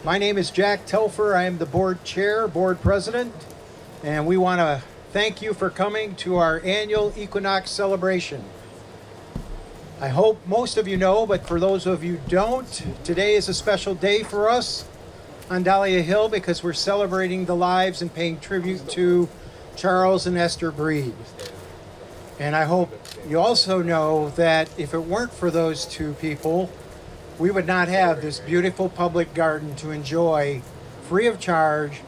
My name is Jack Telfer. I am the board chair, board president, and we want to thank you for coming to our annual equinox celebration. I hope most of you know, but for those of you who don't, today is a special day for us on Dahlia Hill because we're celebrating the lives and paying tribute to Charles and Ester Breed. And I hope you also know that if it weren't for those two people, we would not have this beautiful public garden to enjoy free of charge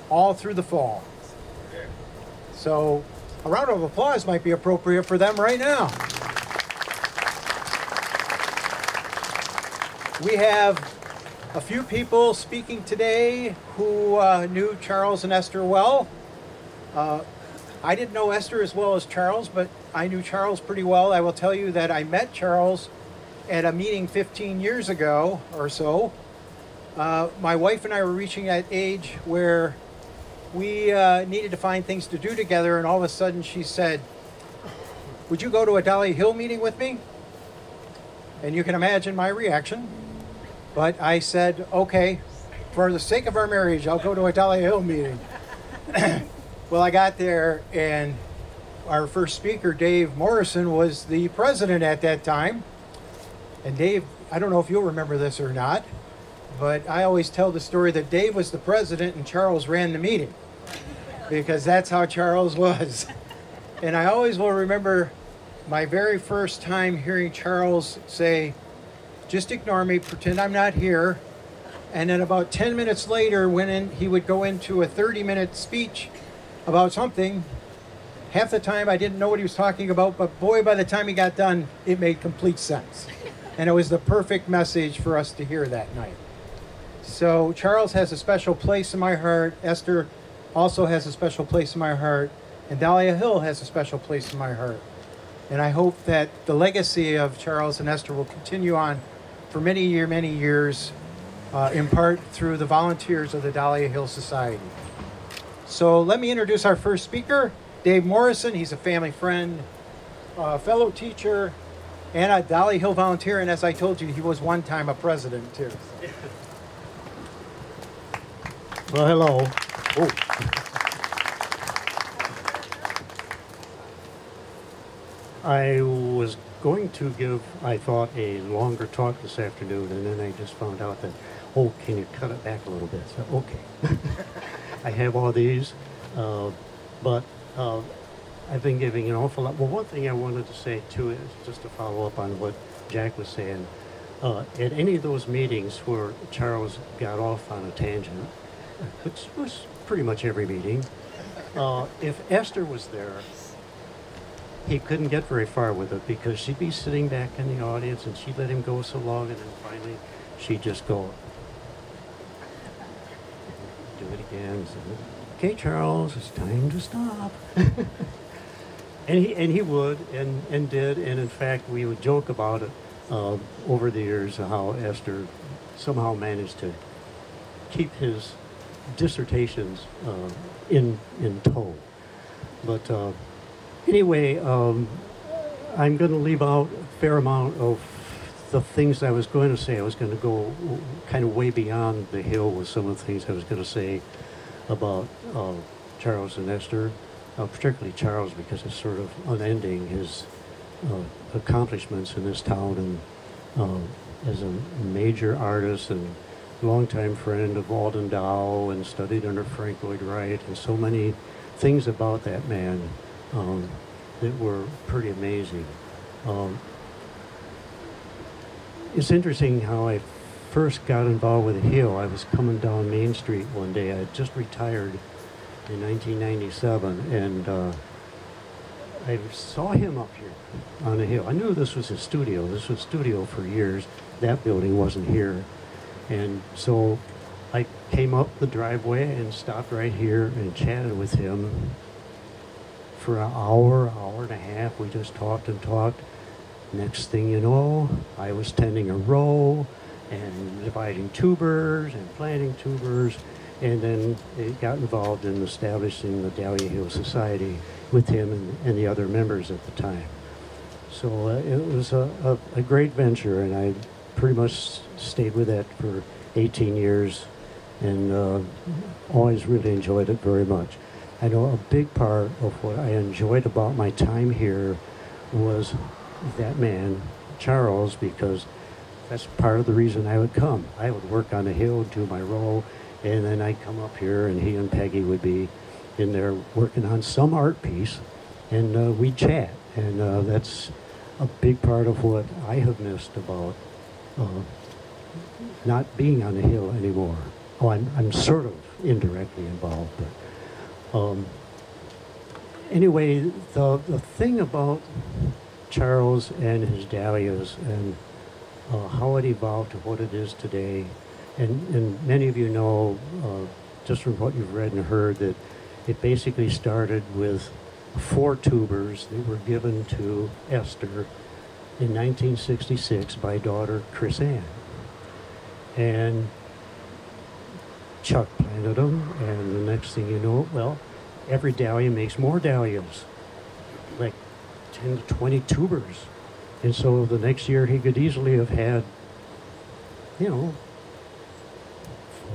all through the fall. So a round of applause might be appropriate for them right now. We have a few people speaking today who knew Charles and Ester well. I didn't know Ester as well as Charles, but I knew Charles pretty well. I will tell you that I met Charles at a meeting 15 years ago or so. My wife and I were reaching that age where we needed to find things to do together, and all of a sudden she said, "Would you go to a Dahlia Hill meeting with me?" And you can imagine my reaction. But I said, okay, for the sake of our marriage, I'll go to a Dahlia Hill meeting. Well, I got there, and our first speaker, Dave Morrison, was the president at that time. And Dave, I don't know if you'll remember this or not, but I always tell the story that Dave was the president and Charles ran the meeting, because that's how Charles was. And I always will remember my very first time hearing Charles say, "Just ignore me, pretend I'm not here." And then about 10 minutes later, he would go into a 30-minute speech about something. Half the time I didn't know what he was talking about, but boy, by the time he got done, it made complete sense. And it was the perfect message for us to hear that night. So Charles has a special place in my heart. Ester also has a special place in my heart. And Dahlia Hill has a special place in my heart. And I hope that the legacy of Charles and Ester will continue on for many years, in part through the volunteers of the Dahlia Hill Society. So let me introduce our first speaker, Dave Morrison. He's a family friend, fellow teacher, and a Dahlia Hill volunteer. And as I told you, he was one time a president too. Well, hello. Oh. I was going to give, I thought, a longer talk this afternoon, and then I just found out that, oh, can you cut it back a little bit? So, okay. I have all these, but I've been giving an awful lot. Well, one thing I wanted to say, too, is just to follow up on what Jack was saying. At any of those meetings where Charles got off on a tangent, which was pretty much every meeting, if Ester was there, he couldn't get very far with it because she'd be sitting back in the audience and she'd let him go so long, and then finally she'd just go, do it again. So, okay, Charles, it's time to stop. and he would and did, and in fact we would joke about it over the years how Ester somehow managed to keep his dissertations in tow. But anyway, I'm going to leave out a fair amount of the things I was going to say. I was going to go kind of way beyond the hill with some of the things I was going to say about Charles and Ester, particularly Charles, because it's sort of unending, his accomplishments in this town, and as a major artist and longtime friend of Alden Dow, and studied under Frank Lloyd Wright, and so many things about that man that were pretty amazing. It's interesting how I first got involved with the Hill. I was coming down Main Street one day. I had just retired in 1997, and I saw him up here on the hill. I knew this was his studio. This was studio for years. That building wasn't here. And so I came up the driveway and stopped right here and chatted with him for an hour and a half. We just talked and talked. Next thing you know, I was tending a row and dividing tubers and planting tubers, and then it got involved in establishing the Dahlia Hill Society with him and the other members at the time. So it was a great venture, and I pretty much stayed with that for 18 years and always really enjoyed it very much. I know a big part of what I enjoyed about my time here was that man, Charles, because that's part of the reason I would come. I would work on the hill, do my role, and then I'd come up here, and he and Peggy would be in there working on some art piece, and we'd chat. And that's a big part of what I have missed about not being on the hill anymore. Oh, I'm sort of indirectly involved, but anyway, the thing about Charles and his dahlias and how it evolved to what it is today, and many of you know, just from what you've read and heard, that it basically started with 4 tubers that were given to Esther in 1966 by daughter Chris Ann. And Chuck planted them, and the next thing you know, well, every dahlia makes more dahlias, like 10 to 20 tubers. And so the next year he could easily have had,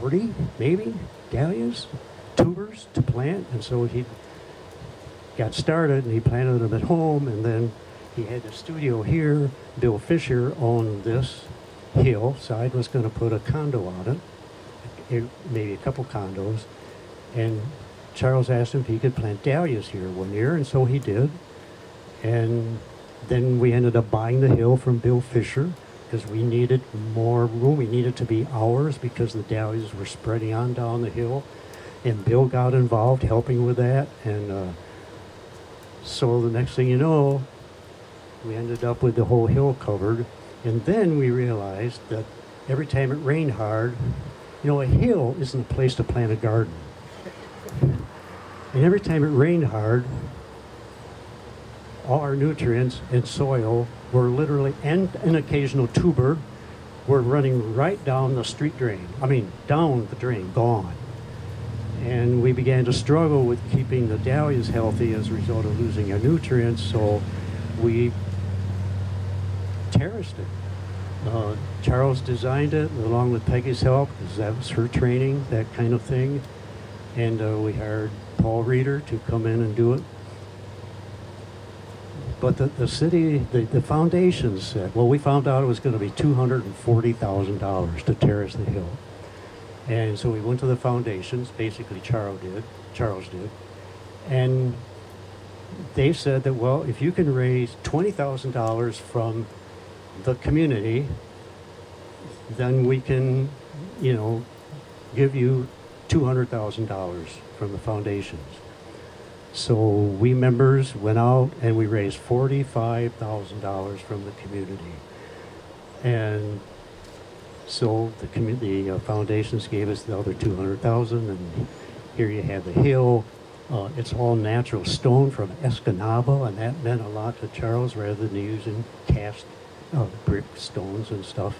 40 maybe dahlias, tubers to plant. And so he got started and he planted them at home, and then he had the studio here. Bill Fisher owned this hillside, was going to put a condo on it, maybe a couple condos, and Charles asked him if he could plant dahlias here one year, and so he did. And then we ended up buying the hill from Bill Fisher because we needed more room. We needed to be ours because the dahlias were spreading on down the hill, and Bill got involved helping with that. And so the next thing you know, we ended up with the whole hill covered. And then we realized that every time it rained hard, a hill isn't a place to plant a garden. And every time it rained hard, all our nutrients and soil were literally, and an occasional tuber, were running right down the street drain. I mean, down the drain, gone. And we began to struggle with keeping the dahlias healthy as a result of losing our nutrients, so we terraced it. Charles designed it along with Peggy's help, because that was her training, that kind of thing. And we hired Paul Reeder to come in and do it. But the city, the foundations said, well, we found out it was going to be $240,000 to terrace the hill. And so we went to the foundations, basically Charles did, and they said that, well, if you can raise $20,000 from the community, then we can, give you $200,000 from the foundations. So we members went out and we raised $45,000 from the community. And so the foundations gave us the other $200,000, and here you have the hill. It's all natural stone from Escanaba, and that meant a lot to Charles rather than using cast brick stones and stuff.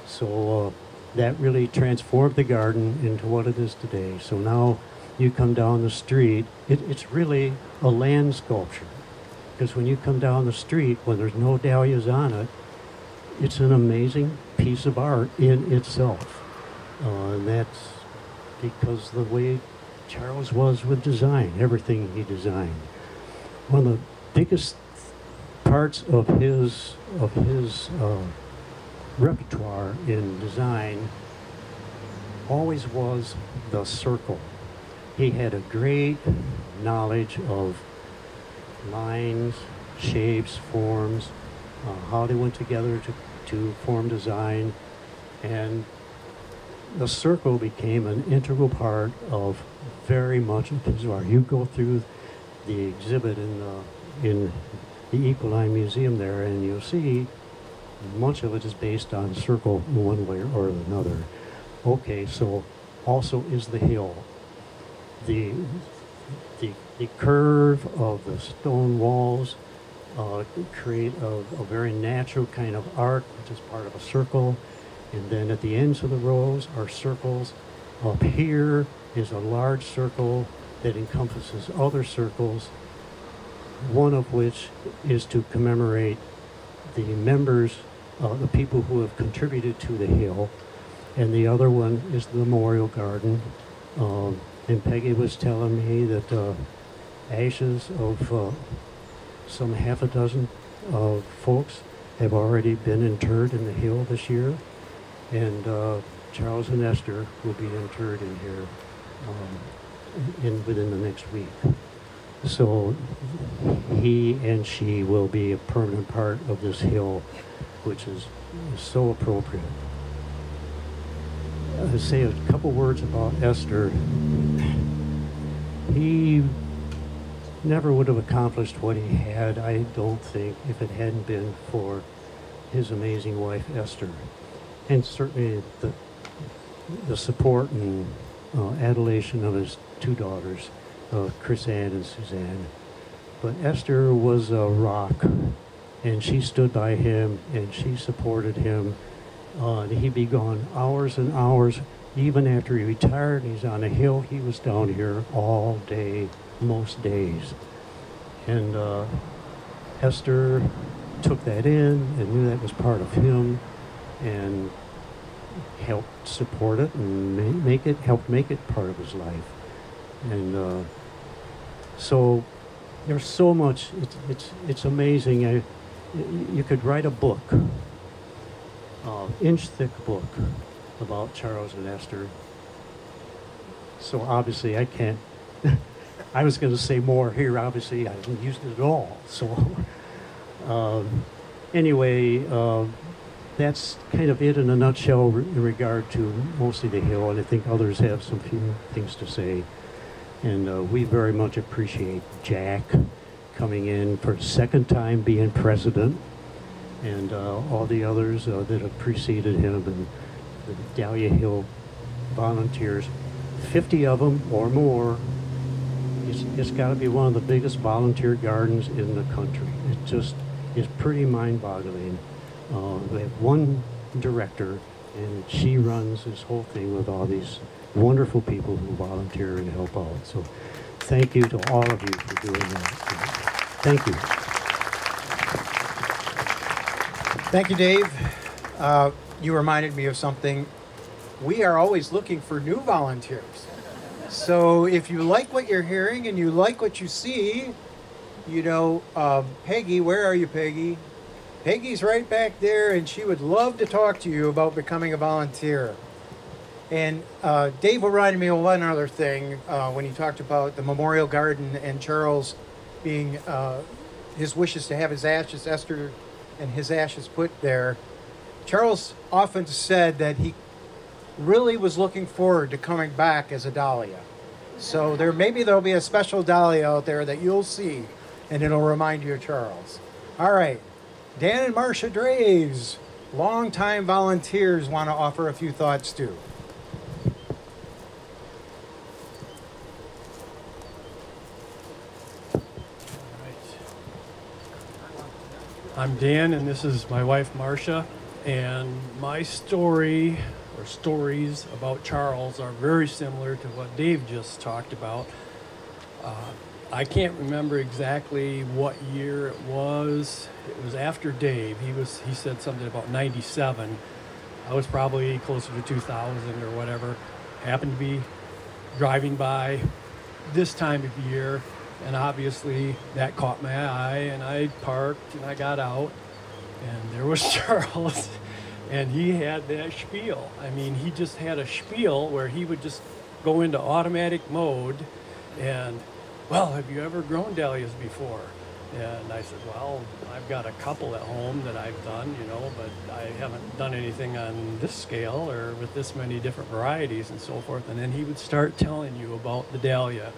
So that really transformed the garden into what it is today. So now you come down the street, it's really a land sculpture. Because when you come down the street, when there's no dahlias on it, it's an amazing piece of art in itself. And that's because the way Charles was with design, everything he designed. One of the biggest parts of his repertoire in design always was the circle. He had a great knowledge of lines, shapes, forms, how they went together to form design, and the circle became an integral part of very much of his art. You go through the exhibit in the Equine Museum there, and you'll see much of it is based on circle in one way or another. Okay, so also is the hill. The curve of the stone walls create a very natural kind of arc, which is part of a circle. And then at the ends of the rows are circles. Up here is a large circle that encompasses other circles, one of which is to commemorate the members, the people who have contributed to the hill. and the other one is the Memorial Garden. And Peggy was telling me that ashes of some half a dozen folks have already been interred in the hill this year, and Charles and Esther will be interred in here within the next week. So he and she will be a permanent part of this hill, which is so appropriate. I'll say a couple words about Esther. He never would have accomplished what he had, I don't think, if it hadn't been for his amazing wife, Esther. And certainly the support and adulation of his two daughters, Chris Ann and Suzanne. But Esther was a rock, and she stood by him, and she supported him. He'd be gone hours and hours. Even after he retired, he's on a hill, he was down here all day, most days. And Esther took that in and knew that was part of him, and helped support it and helped make it part of his life. And so there's so much. It's amazing. You could write a book, inch-thick book, about Charles and Esther. So obviously I can't. I was going to say more here. Obviously I haven't used it at all. So anyway, that's kind of it in a nutshell in regard to mostly the hill, and I think others have some few things to say. And we very much appreciate Jack coming in for a second time being president, and all the others that have preceded him, and the Dahlia Hill volunteers, 50 of them or more. It's got to be one of the biggest volunteer gardens in the country. It just is pretty mind-boggling. We have one director, and she runs this whole thing with all these wonderful people who volunteer and help out. So thank you to all of you for doing that. Thank you. Thank you, Dave. You reminded me of something. We are always looking for new volunteers. So if you like what you're hearing and you like what you see, you know, Peggy, where are you, Peggy? Peggy's right back there, and she would love to talk to you about becoming a volunteer. And Dave reminded me of one other thing when he talked about the Memorial Garden and Charles being his wishes to have his ashes, Esther and his ashes put there. Charles often said that he really was looking forward to coming back as a Dahlia. So maybe there'll be a special Dahlia out there that you'll see, and it'll remind you of Charles. All right, Dan and Marcia Draves, longtime volunteers, want to offer a few thoughts too. I'm Dan, and this is my wife, Marcia, and my story, or stories about Charles, are very similar to what Dave just talked about. I can't remember exactly what year it was. It was after Dave. He said something about 97. I was probably closer to 2000 or whatever. Happened to be driving by this time of year, and obviously that caught my eye, and I parked and I got out, and there was Charles, and he had that spiel. I mean, he just had a spiel where he would just go into automatic mode and, well, have you ever grown dahlias before? And I said, well, I've got a couple at home that I've done, you know, but I haven't done anything on this scale or with this many different varieties and so forth. And then he would start telling you about the dahlia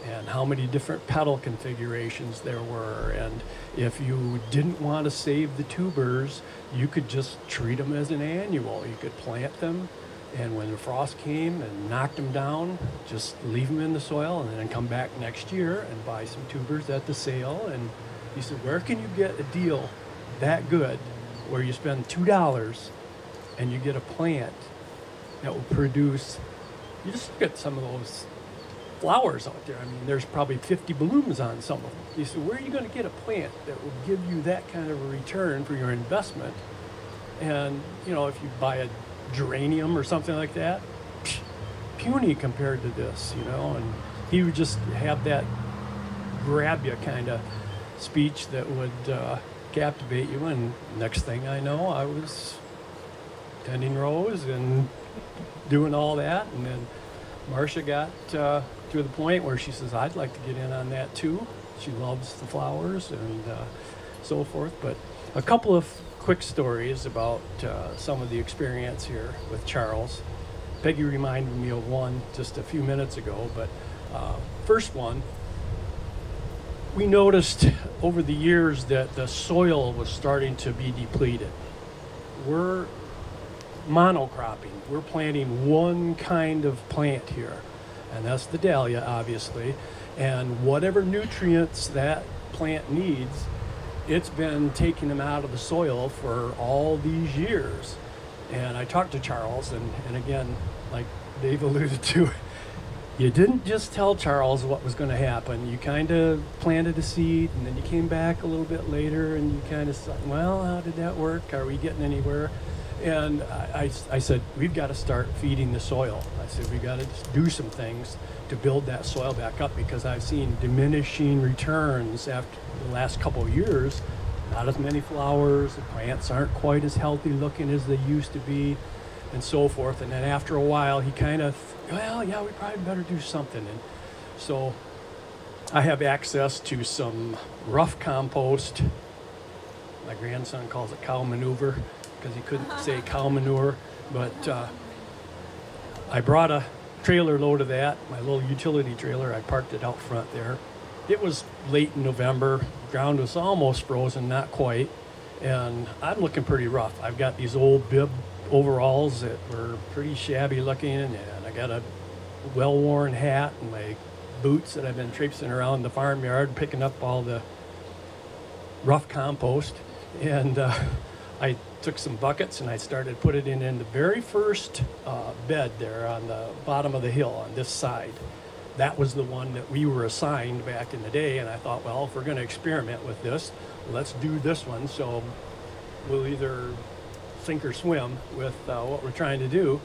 and how many different petal configurations there were. And if you didn't want to save the tubers, you could just treat them as an annual. You could plant them, and when the frost came and knocked them down, just leave them in the soil and then come back next year and buy some tubers at the sale. And he said, where can you get a deal that good where you spend $2 and you get a plant that will produce, you just look at some of those flowers out there. I mean, there's probably 50 blooms on some of them. He said, where are you going to get a plant that will give you that kind of a return for your investment? And, you know, if you buy a geranium or something like that. Psh, puny compared to this, you know, and he would just have that grab you kind of speech that would captivate you. And next thing I know, I was tending rows and doing all that. And then Marcia got to the point where she says, I'd like to get in on that too. She loves the flowers and so forth. But a couple of quick stories about some of the experience here with Charles. Peggy reminded me of one just a few minutes ago, but first one, we noticed over the years that the soil was starting to be depleted. We're monocropping. We're planting one kind of plant here, and that's the dahlia, obviously. And whatever nutrients that plant needs, it's been taking them out of the soil for all these years. And I talked to Charles, and again, like Dave alluded to, you didn't just tell Charles what was going to happen. You kind of planted a seed, and then you came back a little bit later, and you kind of said, well, how did that work? Are we getting anywhere? And I said, we've got to start feeding the soil. I said, we've got to do some things to build that soil back up, because I've seen diminishing returns after the last couple of years. Not as many flowers, the plants aren't quite as healthy looking as they used to be, and so forth. And then after a while, he kind of, well, yeah, we probably better do something. And so I have access to some rough compost. My grandson calls it cow maneuver, because he couldn't say cow manure. But I brought a trailer load of that, my little utility trailer. I parked it out front there. It was late in November. Ground was almost frozen, not quite. And I'm looking pretty rough. I've got these old bib overalls that were pretty shabby looking, and I got a well-worn hat and my boots that I've been traipsing around the farmyard picking up all the rough compost. And I took some buckets and I started putting it in the very first bed there on the bottom of the hill on this side. That was the one that we were assigned back in the day, and I thought, well, if we're going to experiment with this, let's do this one. So we'll either sink or swim with what we're trying to do.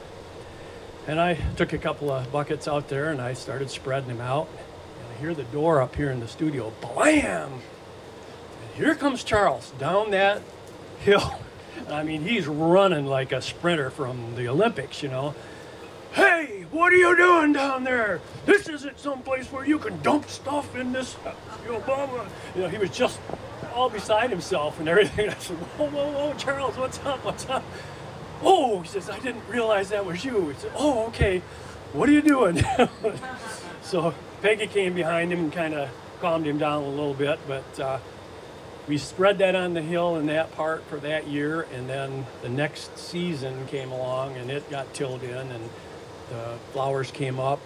And I took a couple of buckets out there and I started spreading them out. And I hear the door up here in the studio, blam! And here comes Charles down that hill. I mean, he's running like a sprinter from the Olympics, you know. Hey, what are you doing down there? This isn't someplace where you can dump stuff in this, you know, blah, blah. You know, he was just all beside himself and everything. I said, whoa, whoa, whoa, Charles, what's up, what's up? Oh, he says, I didn't realize that was you. He said, oh, okay, what are you doing? So Peggy came behind him and kind of calmed him down a little bit, but we spread that on the hill in that part for that year, and then the next season came along and it got tilled in and the flowers came up,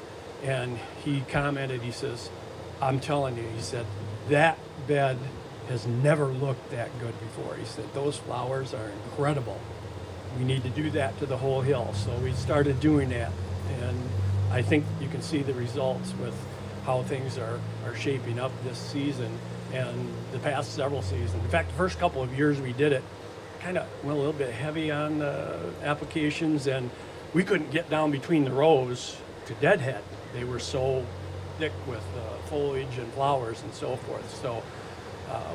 and he commented, he says, I'm telling you, he said, that bed has never looked that good before. He said, those flowers are incredible. We need to do that to the whole hill. So we started doing that, and I think you can see the results with how things are shaping up this season and the past several seasons. In fact, the first couple of years we did it, kind of went a little bit heavy on applications, and we couldn't get down between the rows to deadhead. They were so thick with foliage and flowers and so forth. So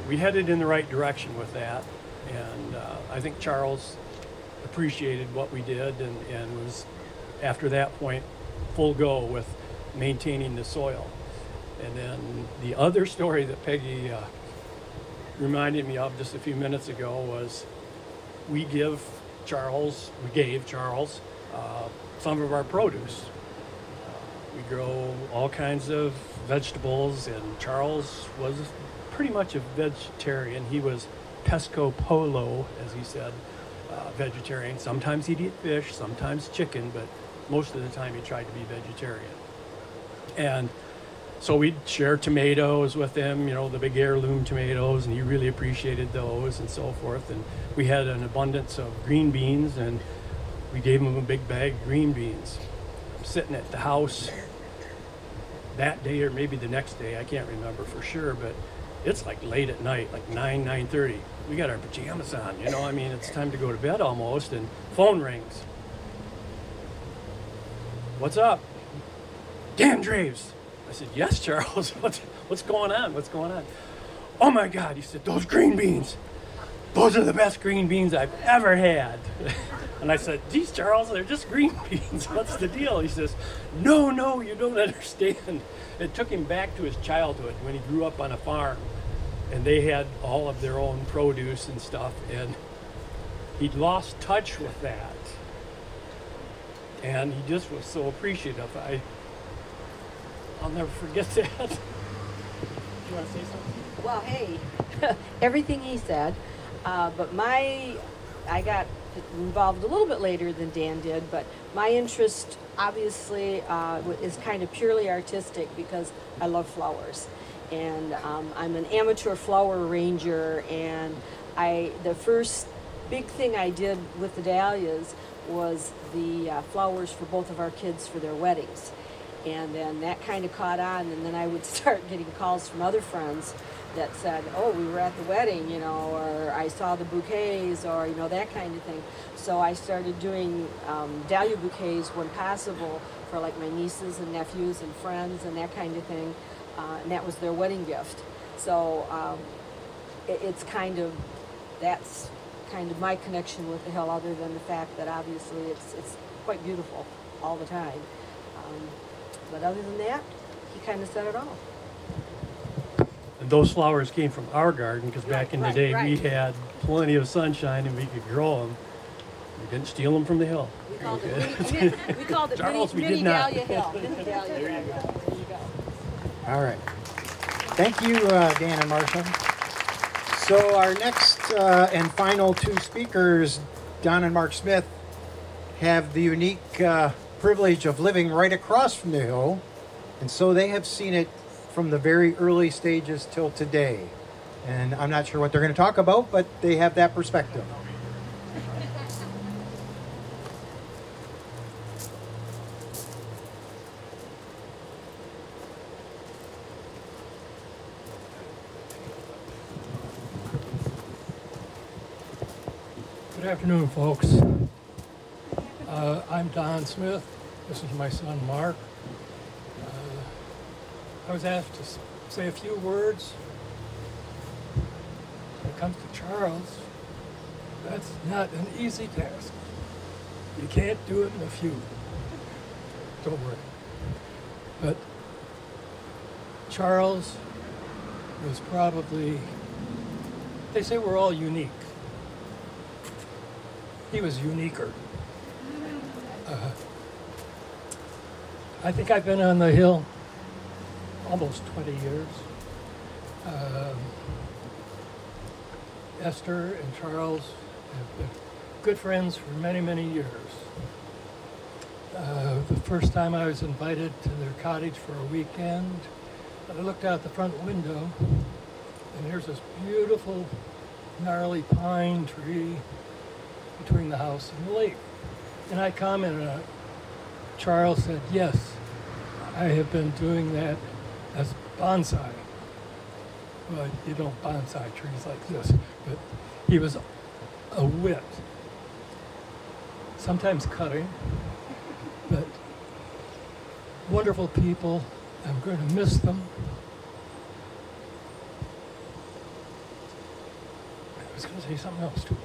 we headed in the right direction with that, and I think Charles appreciated what we did and was, after that point, full go with maintaining the soil. And then the other story that Peggy reminded me of just a few minutes ago was we gave Charles some of our produce. We grow all kinds of vegetables, and Charles was pretty much a vegetarian. He was pesco polo, as he said, vegetarian. Sometimes he'd eat fish, sometimes chicken, but most of the time he tried to be vegetarian. And so we'd share tomatoes with him, you know, the big heirloom tomatoes, and he really appreciated those and so forth. And we had an abundance of green beans, and we gave him a big bag of green beans. I'm sitting at the house that day or maybe the next day, I can't remember for sure, but it's like late at night, like 9:30. We got our pajamas on, you know, I mean, it's time to go to bed almost, and phone rings. "What's up?" "Dan Draves." I said, "Yes, Charles. What's going on? What's going on?" "Oh my God," he said, "those green beans. Those are the best green beans I've ever had." And I said, "Geez, Charles, they're just green beans. What's the deal?" He says, No, you don't understand." It took him back to his childhood when he grew up on a farm, and they had all of their own produce and stuff, and he'd lost touch with that. And he just was so appreciative. I'll never forget that. You want to say something? Well, hey, everything he said, but I got involved a little bit later than Dan did, but my interest obviously is kind of purely artistic because I love flowers. And I'm an amateur flower ranger, and the first big thing I did with the dahlias was the flowers for both of our kids for their weddings. And then that kind of caught on, and then I would start getting calls from other friends that said, "Oh, we were at the wedding, or I saw the bouquets," or that kind of thing. So I started doing dahlia bouquets when possible for like my nieces and nephews and friends and that kind of thing, and that was their wedding gift. So that's kind of my connection with the hill, other than the fact that obviously it's quite beautiful all the time. But other than that, he kind of said it all. And those flowers came from our garden, because back in the day we had plenty of sunshine and we could grow them. We didn't steal them from the hill. We called it Charles, mini Dahlia Hill. Mini Dahlia Hill. There you go. All right. Thank you, Dan and Marcia. So our next and final two speakers, Don and Mark Smith, have the unique privilege of living right across from the hill, and so they have seen it from the very early stages till today. And I'm not sure what they're going to talk about, but they have that perspective. Good afternoon, folks. I'm Don Smith. This is my son, Mark. I was asked to say a few words. When it comes to Charles, that's not an easy task. You can't do it in a few. Don't worry. But Charles was probably, they say we're all unique. He was uniquer. I think I've been on the hill almost 20 years. Esther and Charles have been good friends for many, many years. The first time I was invited to their cottage for a weekend, I looked out the front window, and there's this beautiful, gnarly pine tree between the house and the lake. And I commented on it. Charles said, "Yes, I have been doing that as bonsai." Well, you don't bonsai trees like this, but he was a wit. Sometimes cutting, but wonderful people. I'm going to miss them. I was going to say something else too.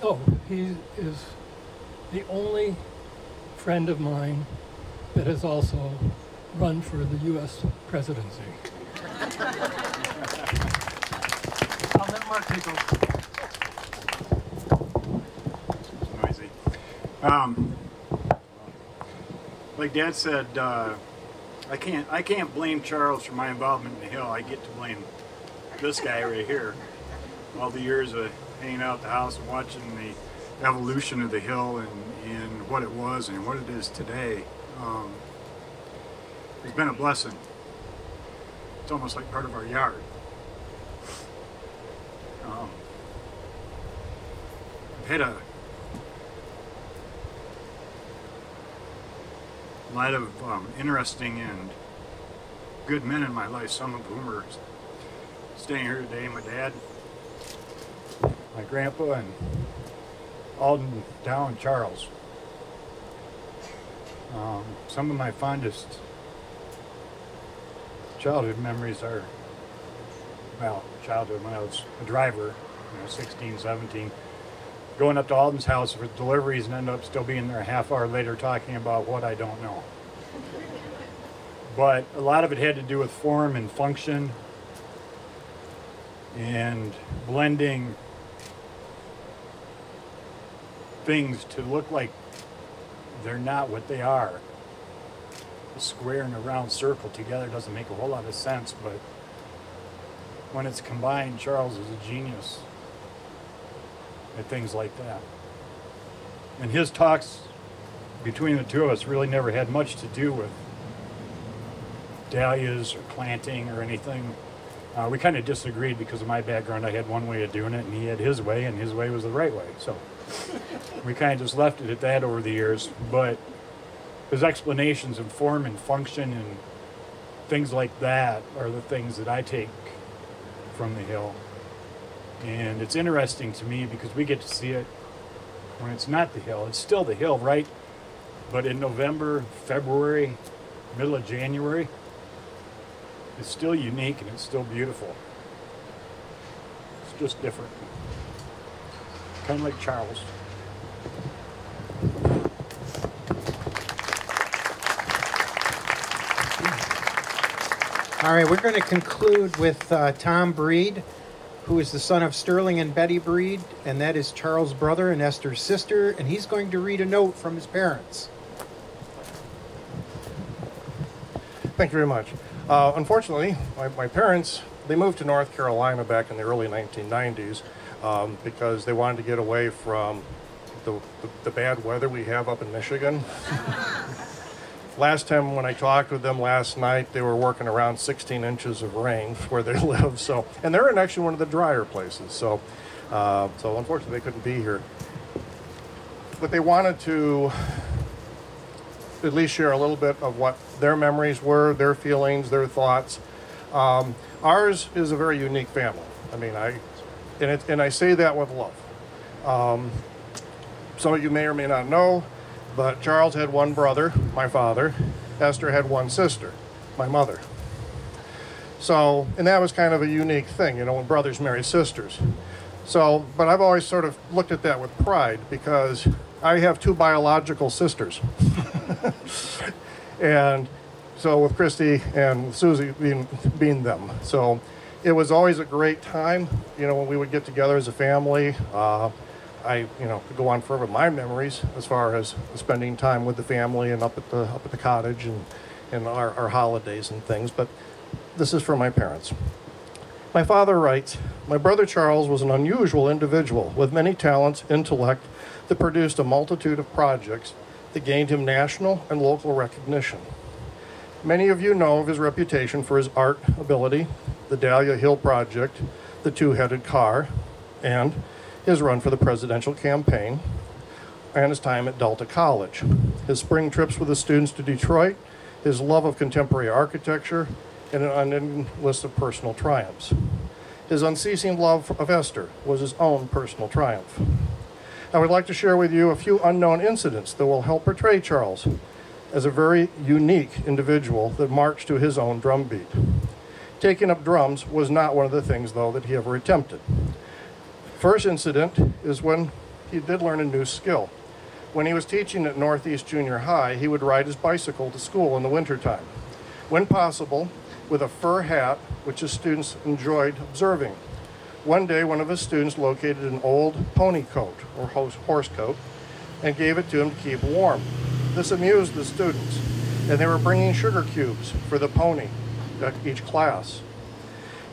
Oh, he is the only friend of mine that has also run for the U.S. presidency. I'll let Mark take over. It's noisy. Like Dad said, I can't blame Charles for my involvement in the hill. I get to blame this guy right here. All the years of hanging out at the house and watching the evolution of the hill and what it was and what it is today. It's been a blessing. It's almost like part of our yard. I've had a lot of interesting and good men in my life, some of whom are staying here today. My dad, my grandpa, and Alden Down Charles. Some of my fondest childhood memories are, well, childhood when I was a driver, 16, 17, going up to Alden's house for deliveries and end up still being there a half hour later talking about what I don't know. But a lot of it had to do with form and function and blending things to look like they're not what they are. A square and a round circle together doesn't make a whole lot of sense, but when it's combined, Charles is a genius at things like that. And his talks between the two of us really never had much to do with dahlias or planting or anything. We kind of disagreed because of my background. I had one way of doing it, and he had his way, and his way was the right way. So we kind of just left it at that over the years. But his explanations of form and function and things like that are the things that I take from the Hill. And it's interesting to me because we get to see it when it's not the Hill. It's still the Hill, right? But in November, February, middle of January, it's still unique and it's still beautiful. It's just different. Kind of like Charles. All right, we're going to conclude with Tom Breed, who is the son of Sterling and Betty Breed, and that is Charles' brother and Esther's sister, and he's going to read a note from his parents. Thank you very much. Unfortunately, my parents, they moved to North Carolina back in the early 1990s because they wanted to get away from the bad weather we have up in Michigan. Last time when I talked with them last night, they were working around 16 inches of rain where they live. So, and they're in actually one of the drier places. So unfortunately, they couldn't be here. But they wanted to at least share a little bit of what their memories were, their feelings, their thoughts. Ours is a very unique family. I mean, I say that with love. Some of you may or may not know, but Charles had one brother, my father. Esther had one sister, my mother. So, and that was kind of a unique thing, when brothers marry sisters. So, but I've always sort of looked at that with pride because I have two biological sisters. And so with Christy and with Susie being them. So it was always a great time, when we would get together as a family. I could go on forever with my memories as far as spending time with the family and up at the cottage and our holidays and things. But this is for my parents. My father writes, "My brother Charles was an unusual individual with many talents, intellect, that produced a multitude of projects that gained him national and local recognition. Many of you know of his reputation for his art ability, the Dahlia Hill project, the two-headed car, and his run for the presidential campaign, and his time at Delta College, his spring trips with the students to Detroit, his love of contemporary architecture, and an unending list of personal triumphs. His unceasing love of Esther was his own personal triumph. I would like to share with you a few unknown incidents that will help portray Charles as a very unique individual that marched to his own drum beat. Taking up drums was not one of the things, though, that he ever attempted. First incident is when he did learn a new skill. When he was teaching at Northeast Junior High, he would ride his bicycle to school in the wintertime, when possible, with a fur hat, which his students enjoyed observing. One day, one of his students located an old pony coat, or horse coat, and gave it to him to keep warm. This amused the students, and they were bringing sugar cubes for the pony at each class.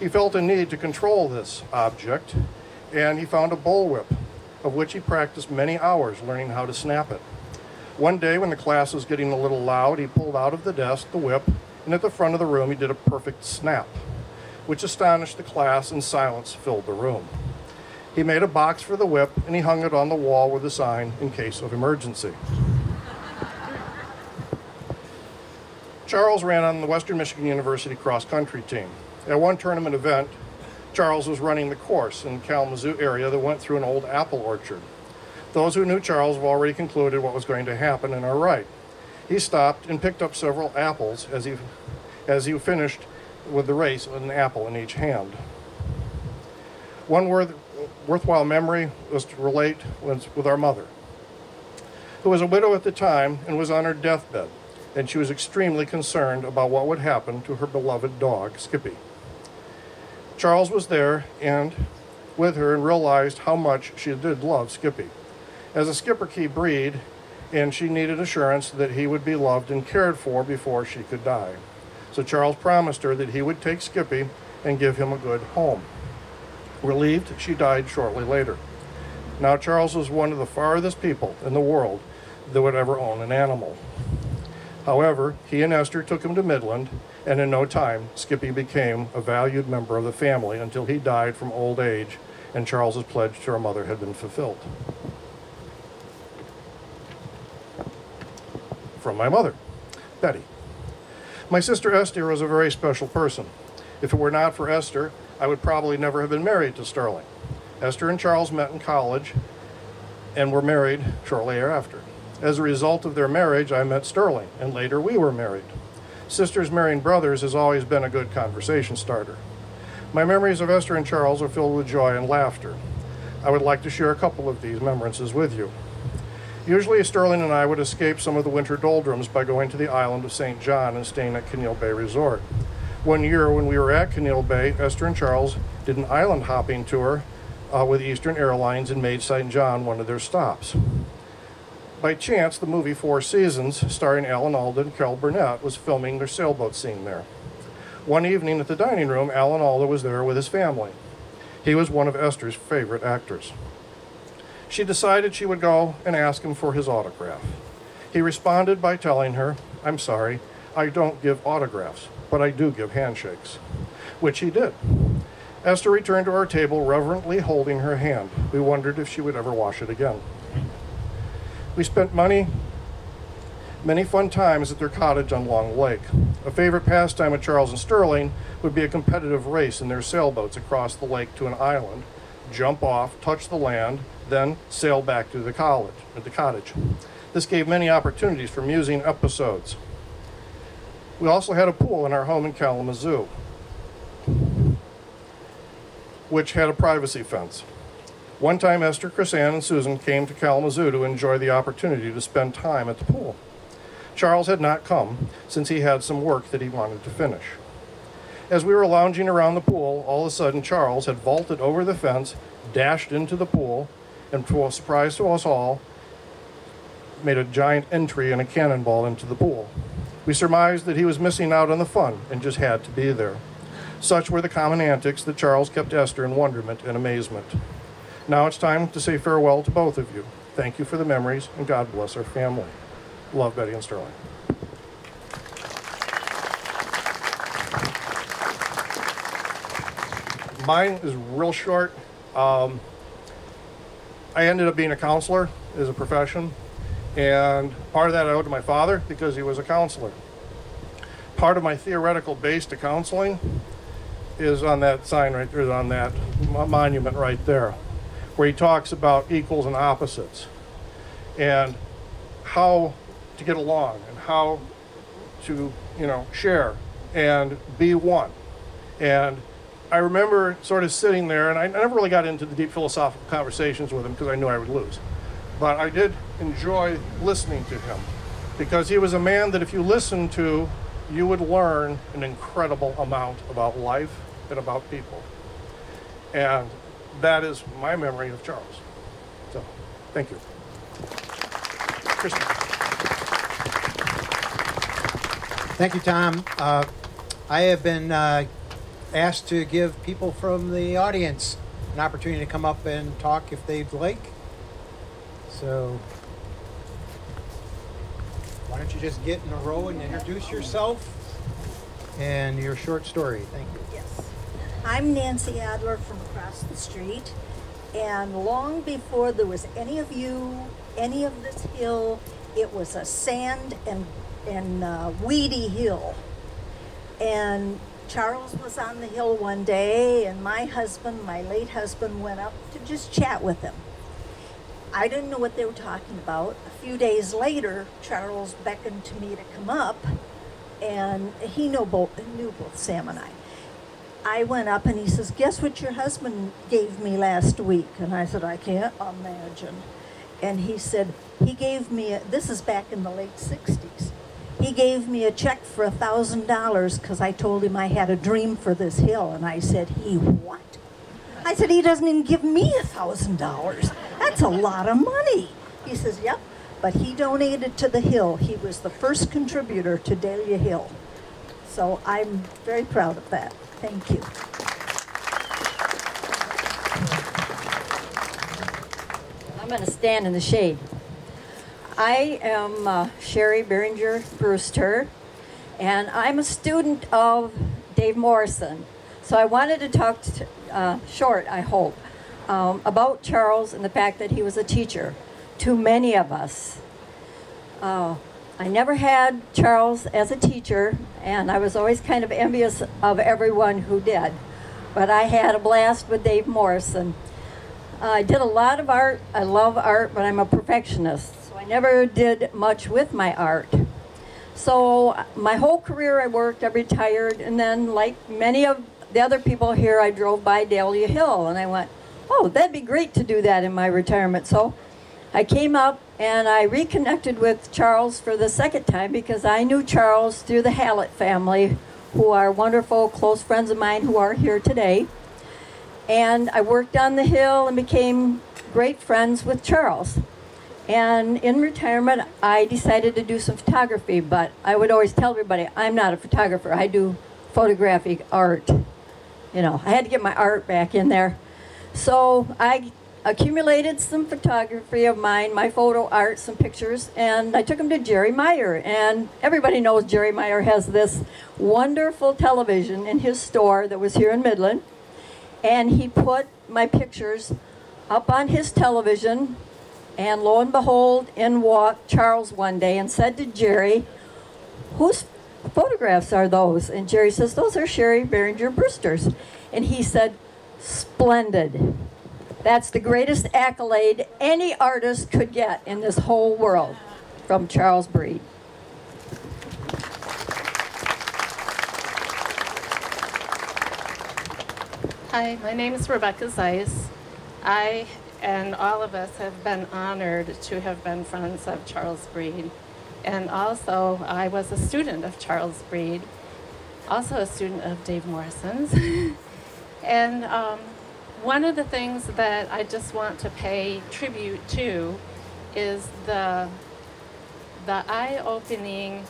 He felt a need to control this object, and he found a bullwhip, of which he practiced many hours learning how to snap it. One day, when the class was getting a little loud, he pulled out of the desk the whip, and at the front of the room he did a perfect snap, which astonished the class, and silence filled the room. He made a box for the whip, and he hung it on the wall with a sign, "In case of emergency." Charles ran on the Western Michigan University cross-country team. At one tournament event, Charles was running the course in the Kalamazoo area that went through an old apple orchard. Those who knew Charles have already concluded what was going to happen and are right. He stopped and picked up several apples as he finished with the race with an apple in each hand. One worthwhile memory was to relate with our mother, who was a widow at the time and was on her deathbed, and she was extremely concerned about what would happen to her beloved dog, Skippy. Charles was there and with her and realized how much she did love Skippy. As a Schipperke breed, and she needed assurance that he would be loved and cared for before she could die. So Charles promised her that he would take Skippy and give him a good home. Relieved, she died shortly later. Now Charles was one of the farthest people in the world that would ever own an animal. However, he and Esther took him to Midland, and in no time, Skippy became a valued member of the family until he died from old age, and Charles's pledge to our mother had been fulfilled. From my mother, Betty. My sister Esther was a very special person. If it were not for Esther, I would probably never have been married to Sterling. Esther and Charles met in college and were married shortly thereafter. As a result of their marriage, I met Sterling, and later we were married. Sisters marrying brothers has always been a good conversation starter. My memories of Esther and Charles are filled with joy and laughter. I would like to share a couple of these remembrances with you. Usually, Sterling and I would escape some of the winter doldrums by going to the island of St. John and staying at Keneal Bay Resort. One year when we were at Keneal Bay, Esther and Charles did an island hopping tour with Eastern Airlines and made St. John one of their stops. By chance, the movie Four Seasons, starring Alan Alda and Carol Burnett, was filming their sailboat scene there. One evening at the dining room, Alan Alda was there with his family. He was one of Esther's favorite actors. She decided she would go and ask him for his autograph. He responded by telling her, "I'm sorry, I don't give autographs, but I do give handshakes," which he did. Esther returned to our table, reverently holding her hand. We wondered if she would ever wash it again. We spent many fun times at their cottage on Long Lake. A favorite pastime of Charles and Sterling would be a competitive race in their sailboats across the lake to an island, jump off, touch the land, then sail back to the cottage. This gave many opportunities for amusing episodes. We also had a pool in our home in Kalamazoo, which had a privacy fence. One time, Esther, Chris Ann, and Susan came to Kalamazoo to enjoy the opportunity to spend time at the pool. Charles had not come, since he had some work that he wanted to finish. As we were lounging around the pool, all of a sudden Charles had vaulted over the fence, dashed into the pool, and to a surprise to us all, made a giant entry and a cannonball into the pool. We surmised that he was missing out on the fun and just had to be there. Such were the common antics that Charles kept Esther in wonderment and amazement. Now it's time to say farewell to both of you. Thank you for the memories, and God bless our family. Love, Betty and Sterling. Mine is real short. I ended up being a counselor as a profession, and part of that I owed to my father because he was a counselor. Part of my theoretical base to counseling is on that sign right there, on that monument right there, where he talks about equals and opposites and how to get along and how to, share and be one. And I remember sort of sitting there, and I never really got into the deep philosophical conversations with him because I knew I would lose. But I did enjoy listening to him because he was a man that if you listened to, you would learn an incredible amount about life and about people. And that is my memory of Charles. So, thank you. Kristen. Thank you, Tom. I have been asked to give people from the audience an opportunity to come up and talk if they'd like. So why don't you just get in a row and introduce yourself and your short story. Thank you. Yes. I'm Nancy Adler from across the street, and long before there was any of this hill, it was a sand and weedy hill. And Charles was on the hill one day, and my late husband, went up to just chat with him. I didn't know what they were talking about. A few days later, Charles beckoned to me to come up, and he knew both Sam and I. I went up and he says, "Guess what your husband gave me last week?" And I said, "I can't imagine." And he said, he gave me, this is back in the late 60s, he gave me a check for $1,000 because I told him I had a dream for this hill. And I said, "He what?" I said, "He doesn't even give me $1,000. That's a lot of money." He says, "Yep, but he donated to the hill. He was the first contributor to Dahlia Hill." So I'm very proud of that. Thank you. I'm going to stand in the shade. I am Sherry Beringer Brewster, and I'm a student of Dave Morrison. So I wanted to talk short, I hope, about Charles and the fact that he was a teacher to many of us. I never had Charles as a teacher, and I was always kind of envious of everyone who did. But I had a blast with Dave Morrison. I did a lot of art. I love art, but I'm a perfectionist, so I never did much with my art. So my whole career I worked, I retired, and then like many of the other people here, I drove by Dahlia Hill, and I went, "Oh, that'd be great to do that in my retirement." So I came up and I reconnected with Charles for the second time because I knew Charles through the Hallett family, who are wonderful close friends of mine who are here today. And I worked on the hill and became great friends with Charles. And in retirement, I decided to do some photography, but I would always tell everybody, I'm not a photographer. I do photographic art. You know, I had to get my art back in there. So I accumulated some photography of mine, my photo art, some pictures, and I took them to Jerry Meyer. And everybody knows Jerry Meyer has this wonderful television in his store that was here in Midland. And he put my pictures up on his television, and lo and behold, in walked Charles one day and said to Jerry, "Whose photographs are those?" And Jerry says, "Those are Sherry Beringer Brewster's." And he said, "Splendid. That's the greatest accolade any artist could get in this whole world," from Charles Breed. Hi, my name is Rebecca Zeiss. I and all of us have been honored to have been friends of Charles Breed. And also, I was a student of Charles Breed, also a student of Dave Morrison's. And one of the things that I just want to pay tribute to is the eye-opening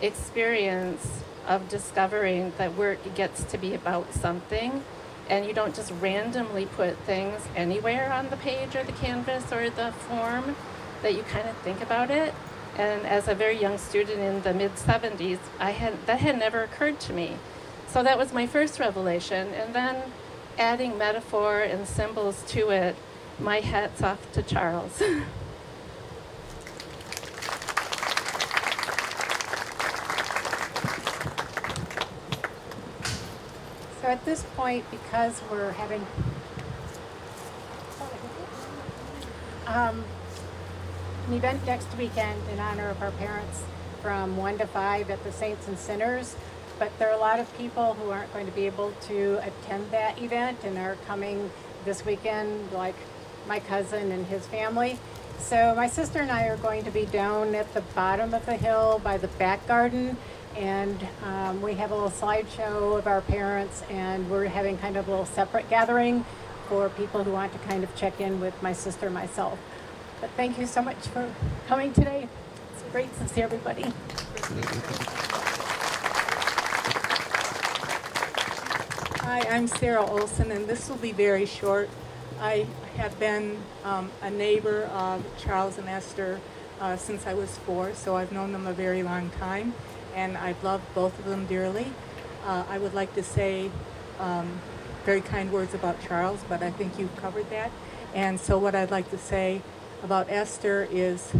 experience of discovering that work gets to be about something, and you don't just randomly put things anywhere on the page or the canvas or the form, that you kind of think about it. And as a very young student in the mid-70s, that had never occurred to me. So that was my first revelation. And then adding metaphor and symbols to it, my hat's off to Charles. So at this point, because we're having an event next weekend in honor of our parents from 1 to 5 at the Saints and Sinners, but there are a lot of people who aren't going to be able to attend that event and are coming this weekend, like my cousin and his family. So my sister and I are going to be down at the bottom of the hill by the back garden, and we have a little slideshow of our parents, and we're having kind of a little separate gathering for people who want to kind of check in with my sister and myself. But thank you so much for coming today. It's great to see everybody. Hi, I'm Sarah Olson, and this will be very short. I have been a neighbor of Charles and Esther since I was 4, so I've known them a very long time, and I've loved both of them dearly. I would like to say very kind words about Charles, but I think you've covered that. And so what I'd like to say about Esther is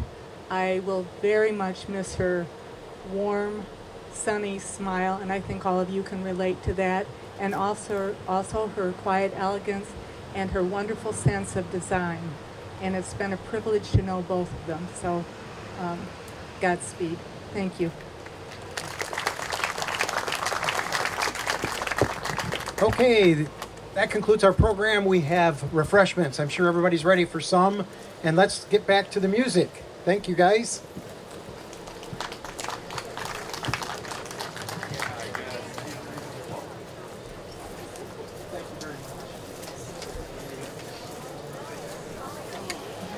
I will very much miss her warm, sunny smile, and I think all of you can relate to that, and also her quiet elegance and her wonderful sense of design. and it's been a privilege to know both of them. So Godspeed. Thank you. Okay, that concludes our program. We have refreshments. I'm sure everybody's ready for some. And let's get back to the music. Thank you, guys.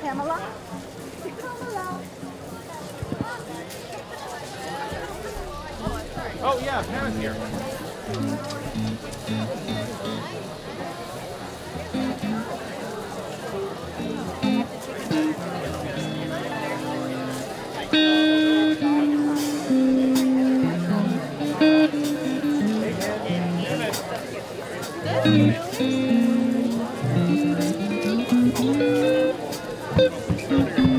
Pamela? Oh yeah, Pam's here. Good.